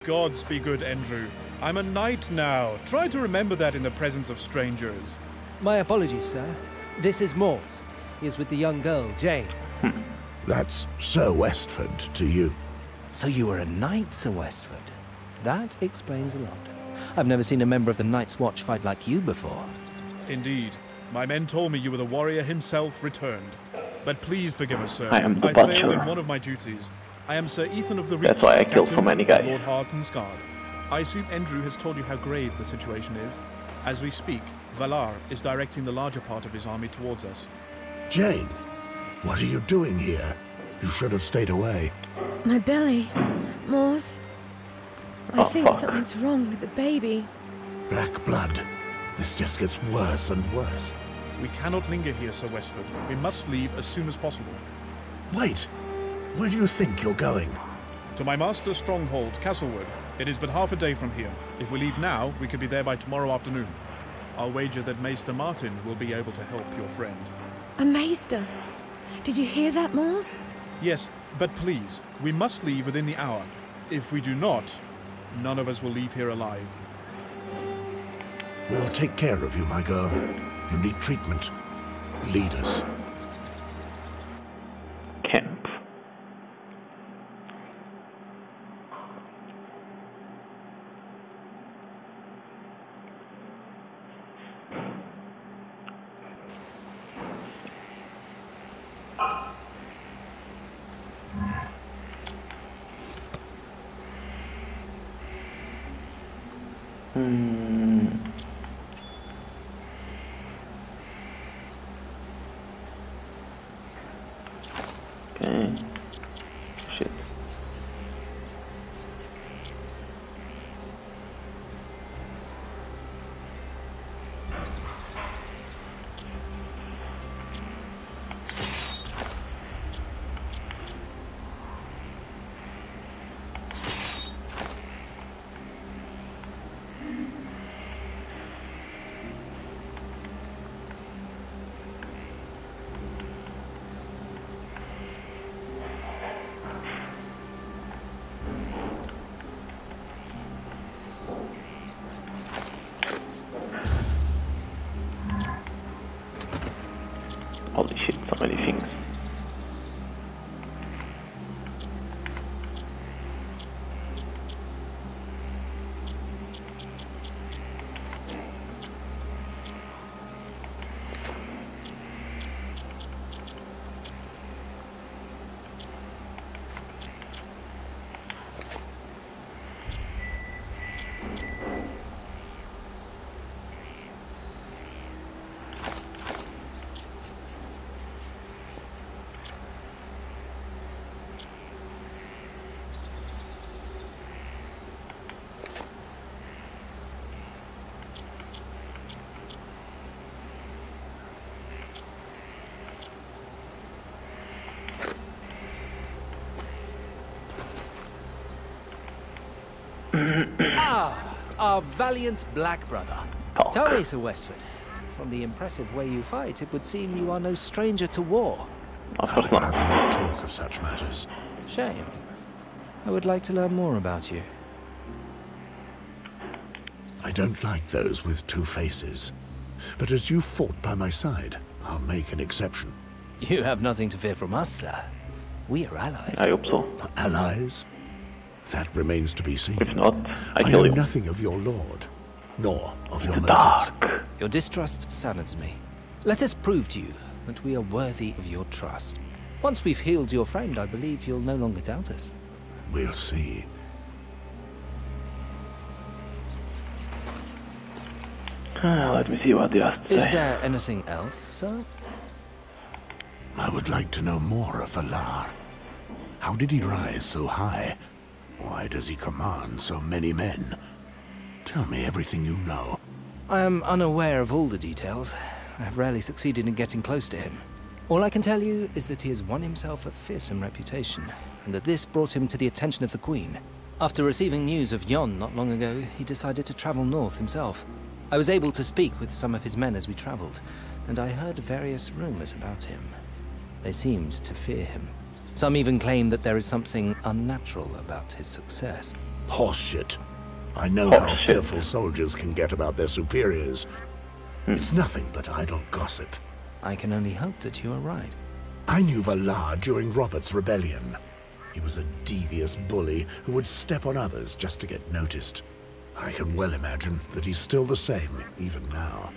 Gods be good, Andrew. I'm a knight now. Try to remember that in the presence of strangers. My apologies, sir. This is Morse. He is with the young girl, Jane. That's Sir Westford to you. So you were a knight, Sir Westford. That explains a lot. I've never seen a member of the Night's Watch fight like you before. Indeed. My men told me you were the warrior himself returned. But please forgive us, sir. I am the failed butcher. in one of my duties. I am Sir Ethan of the Reach. That's why I killed so Captain many of guys. Lord Harden's Guard. I assume Andrew has told you how grave the situation is. As we speak, Valar is directing the larger part of his army towards us. Jane, what are you doing here? You should have stayed away. My belly. Mors. I Oh, think fuck. something's wrong with the baby. Black blood. This just gets worse and worse. We cannot linger here, Sir Westford. We must leave as soon as possible. Wait! Where do you think you're going? To my master's stronghold, Castlewood. It is but half a day from here. If we leave now, we could be there by tomorrow afternoon. I'll wager that Maester Martin will be able to help your friend. A maester. Did you hear that, Mors? Yes, but please, we must leave within the hour. If we do not, none of us will leave here alive. We'll take care of you, my girl. You need treatment. Lead us. Camp. Okay. Shit. Holy shit, so many things. Our valiant black brother. Talk. Tell me, Sir Westford, from the impressive way you fight, it would seem you are no stranger to war. Of I'd course rather not. not talk of such matters. Shame. I would like to learn more about you. I don't like those with two faces. But as you fought by my side, I'll make an exception. You have nothing to fear from us, sir. We are allies. I hope so. Allies? That remains to be seen. If not, I I kill know you. nothing of your lord, nor of your The motives. dark. Your distrust saddens me. Let us prove to you that we are worthy of your trust. Once we've healed your friend, I believe you'll no longer doubt us. We'll see. Let me see what they have to Is say. there anything else, sir? I would like to know more of Valar. How did he rise so high? Why does he command so many men? Tell me everything you know. I am unaware of all the details. I have rarely succeeded in getting close to him. All I can tell you is that he has won himself a fearsome reputation, and that this brought him to the attention of the Queen. After receiving news of Yon not long ago, he decided to travel north himself. I was able to speak with some of his men as we traveled, and I heard various rumors about him. They seemed to fear him. Some even claim that there is something unnatural about his success. Horseshit. I know how Horseshit. fearful soldiers can get about their superiors. It's nothing but idle gossip. I can only hope that you are right. I knew Valar during Robert's rebellion. He was a devious bully who would step on others just to get noticed. I can well imagine that he's still the same, even now.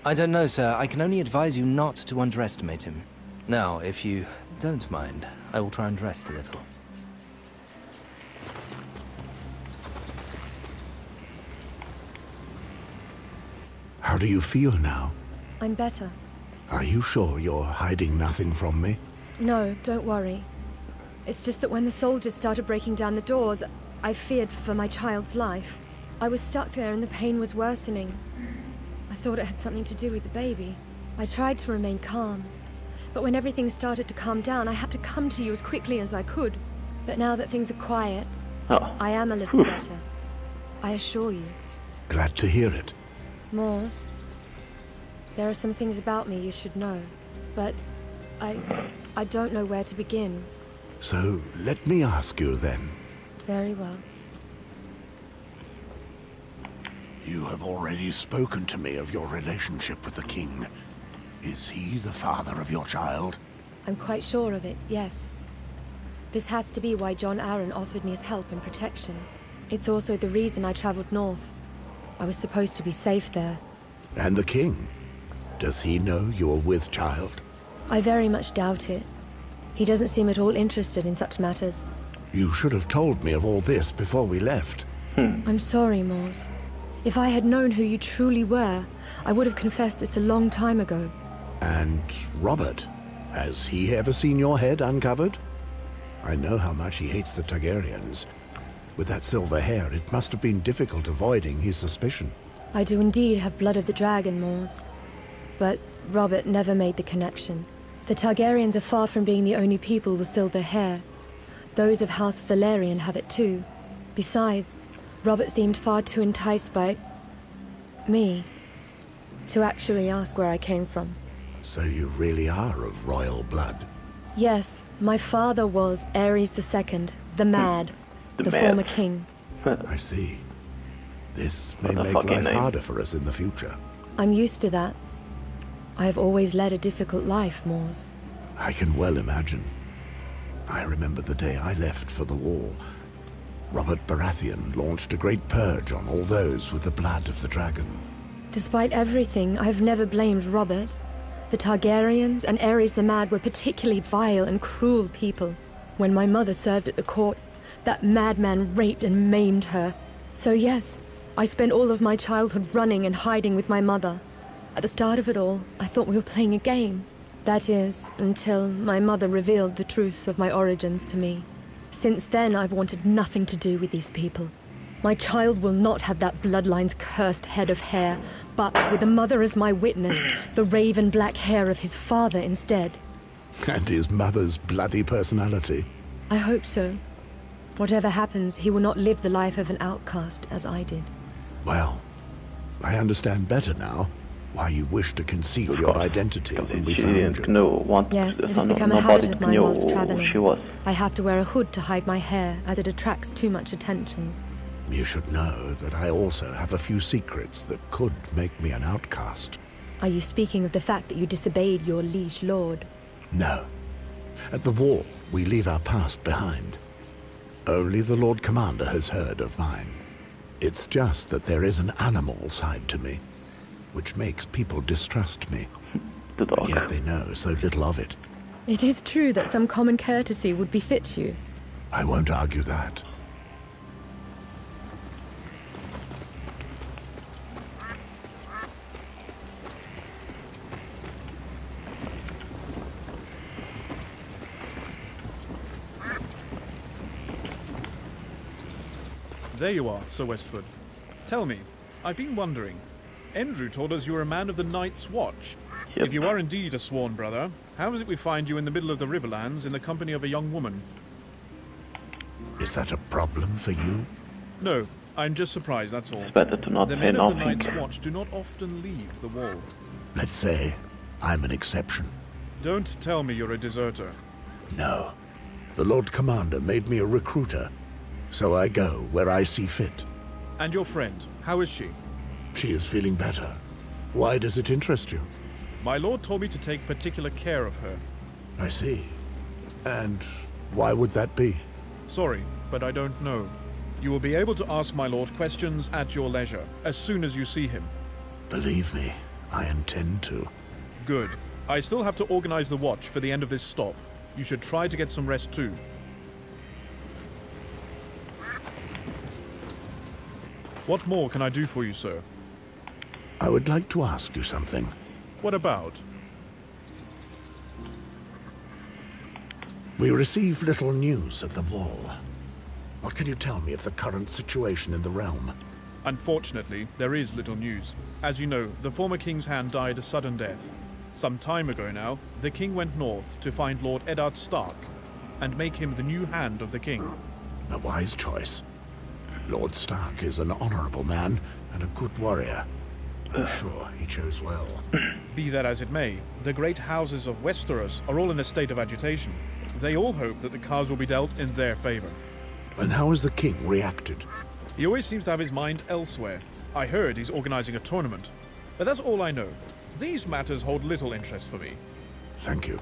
I don't know, sir. I can only advise you not to underestimate him. Now, if you don't mind, I will try and rest a little. How do you feel now? I'm better. Are you sure you're hiding nothing from me? No, don't worry. It's just that when the soldiers started breaking down the doors, I feared for my child's life. I was stuck there and the pain was worsening. I thought it had something to do with the baby. I tried to remain calm. But when everything started to calm down, I had to come to you as quickly as I could. But now that things are quiet, Oh, I am a little better. I assure you. Glad to hear it. Mors, there are some things about me you should know. But I don't know where to begin. So, let me ask you then. Very well. You have already spoken to me of your relationship with the king. Is he the father of your child? I'm quite sure of it, yes. This has to be why John Aaron offered me his help and protection. It's also the reason I traveled north. I was supposed to be safe there. And the king? Does he know you're with child? I very much doubt it. He doesn't seem at all interested in such matters. You should have told me of all this before we left. I'm sorry, Mors. If I had known who you truly were, I would have confessed this a long time ago. And Robert, has he ever seen your head uncovered? I know how much he hates the Targaryens. With that silver hair, it must have been difficult avoiding his suspicion. I do indeed have blood of the dragon, Mors. But Robert never made the connection. The Targaryens are far from being the only people with silver hair. Those of House Valerian have it too. Besides, Robert seemed far too enticed by me to actually ask where I came from. So you really are of royal blood? Yes, my father was Ares II, the Mad, the Mad. former king. I see. This may What a make fucking life name. harder for us in the future. I'm used to that. I have always led a difficult life, Mors. I can well imagine. I remember the day I left for the wall. Robert Baratheon launched a great purge on all those with the blood of the dragon. Despite everything, I have never blamed Robert. The Targaryens and Ares the Mad were particularly vile and cruel people. When my mother served at the court, that madman raped and maimed her. So yes, I spent all of my childhood running and hiding with my mother. At the start of it all, I thought we were playing a game. That is, until my mother revealed the truth of my origins to me. Since then, I've wanted nothing to do with these people. My child will not have that bloodline's cursed head of hair, but with a mother as my witness, the raven black hair of his father instead. And his mother's bloody personality. I hope so. Whatever happens, he will not live the life of an outcast as I did. Well, I understand better now why you wish to conceal your identity when we She found didn't you. know, want, Yes, it has no, become a nobody habit of mine knew whilst who traveling. she was. I have to wear a hood to hide my hair, as it attracts too much attention. You should know that I also have a few secrets that could make me an outcast. Are you speaking of the fact that you disobeyed your liege lord? No. At the wall, we leave our past behind. Only the Lord Commander has heard of mine. It's just that there is an animal side to me, which makes people distrust me. The dog. Yet they know so little of it. It is true that some common courtesy would befit you. I won't argue that. There you are, Sir Westford. Tell me, I've been wondering. Andrew told us you were a man of the Night's Watch. Yep. If you are indeed a sworn brother, how is it we find you in the middle of the Riverlands in the company of a young woman? Is that a problem for you? No, I'm just surprised, that's all. It's better to not The say men of the nothing. Night's Watch do not often leave the wall. Let's say I'm an exception. Don't tell me you're a deserter. No. The Lord Commander made me a recruiter. So I go where I see fit. And your friend, how is she? She is feeling better. Why does it interest you? My lord told me to take particular care of her. I see. And why would that be? Sorry, but I don't know. You will be able to ask my lord questions at your leisure, as soon as you see him. Believe me, I intend to. Good. I still have to organize the watch for the end of this stop. You should try to get some rest too. What more can I do for you, sir? I would like to ask you something. What about? We receive little news of the wall. What can you tell me of the current situation in the realm? Unfortunately, there is little news. As you know, the former king's hand died a sudden death. Some time ago now, the king went north to find Lord Eddard Stark and make him the new hand of the king. A wise choice. Lord Stark is an honorable man and a good warrior. I'm sure he chose well. Be that as it may, the great houses of Westeros are all in a state of agitation. They all hope that the cards will be dealt in their favor. And how has the king reacted? He always seems to have his mind elsewhere. I heard he's organizing a tournament. But that's all I know. These matters hold little interest for me. Thank you.